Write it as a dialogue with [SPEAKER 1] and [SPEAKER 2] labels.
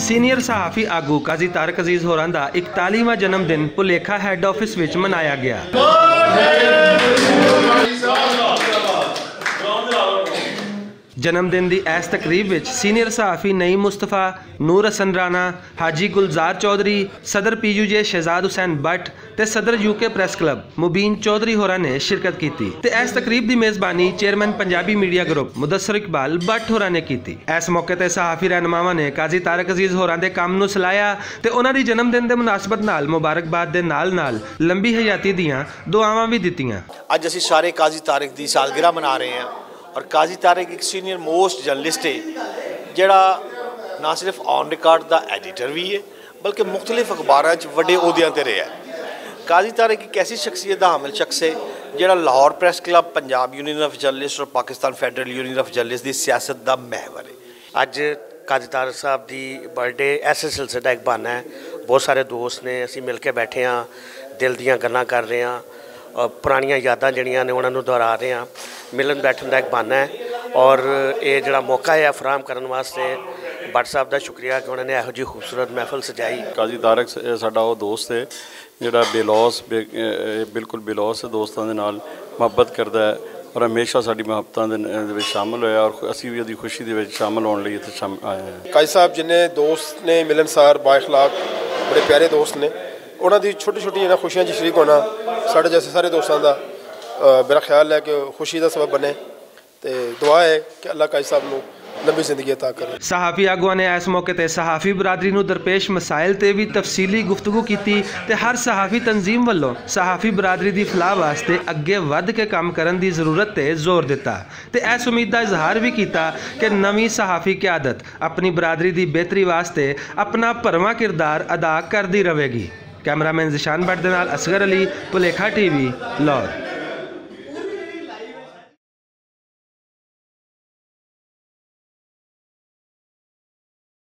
[SPEAKER 1] Senior सहाफ़ी आगू काजी तारक अजीज़ होरां दा 41वां जन्म दिन भुलेखा हैड ऑफिस विच मनाया गया। जन्मदिन की इस तकरीब विच सीनियर सहाफ़ी नईम मुस्तफा, नूर हसन राणा, हाजी गुलजार चौधरी, सदर PUJ शहजाद हुसैन भट्ट ते सदर UK press club Mubeen Chaudhry होरां ने शिरकत की ते इस तकरीब की मेज़बानी chairman Punjabi media group Mudassar Iqbal Bhatt होरां ने की। इस मौके ते सहाफ़ी रहनुमावां ने काजी तारक अजीज़ होरां दे काम नूं सलाया ते उन्हां दी जन्मदिन दे मुनासबत नाल मुबारकबाद दे नाल लंबी हयाती दीआं दुआवां भी दित्तियां।
[SPEAKER 2] अज असीं सारे काजी तारक की सालगिरह मना रहे हैं और काजी तारक एक सीनियर मोस्ट जर्नलिस्ट है जिहड़ा ना सिर्फ ऑन रिकॉर्ड का एडिटर भी है बल्कि मुख्तलिफ अखबारों वड्डे ओहदियां ते रहा है। काजी तारक एक ऐसी शख्सियत का हामिल शख्स है जिहड़ा Lahore press club, Punjab union of journalist और Pakistan federal union of journalist की सियासत का महवर है। अज काजी तारक साहब की बर्थडे ऐसे सिलसिले का एक बहाना है। बहुत सारे दोस्त ने असीं मिल के बैठे हाँ, दिल दीयां गल्लां कर रहे हैं, पुरानियां यादां जिहड़ियां ने उन्हां नूं दोहरा रहे हैं। मिलन बैठन का एक बहाना है और ये जिहड़ा मौका है फराहम करने वास्ते भट्ट साहब का शुक्रिया कि उन्होंने इहो जी खूबसूरत महफिल सजाई।
[SPEAKER 3] काजी तारक साडा वो दोस्त है जिहड़ा बिल्कुल बेलौस दोस्तों के नाल मुहब्बत करता है और हमेशा साडी मुहब्बतां दे शामिल होया और असीं भी उहदी खुशी दे विच शामिल होने लई इत्थे आए हैं।
[SPEAKER 4] काजी साहब जिन्ने दोस्त ने मिलनसार बाइखलाक बड़े प्यारे दोस्त ने, उन्हां दी छोटी छोटी जिन्हां खुशियां च शरीक होना साढ़े जैसे सारे दोस्तों का मेरा ख्याल है कि खुशी का सबब बने। तो दुआ है कि अल्लाह काजी साहब नूं लंबी जिंदगी अता करे।
[SPEAKER 1] सहाफ़ी आगुआ ने इस मौके ते सहाफ़ी बरादरी नूं दरपेश मसाइल ते भी तफसीली गुफ्तगू की ते हर सहाफ़ी तंजीम वालों सहाफ़ी बरादरी की फलाह वास्ते अगे वध के काम करन दी जरूरत ते जोर दिता ते इस उम्मीद का इजहार भी किया कि नवीं सहाफ़ी क़यादत अपनी बरादरी की बेहतरी वास्ते अपना भरवां किरदार अदा करती रहेगी। कैमरामैन ज़िशान भट्ट दे नाल असगर अली, भुलेखा TV, लाहौर।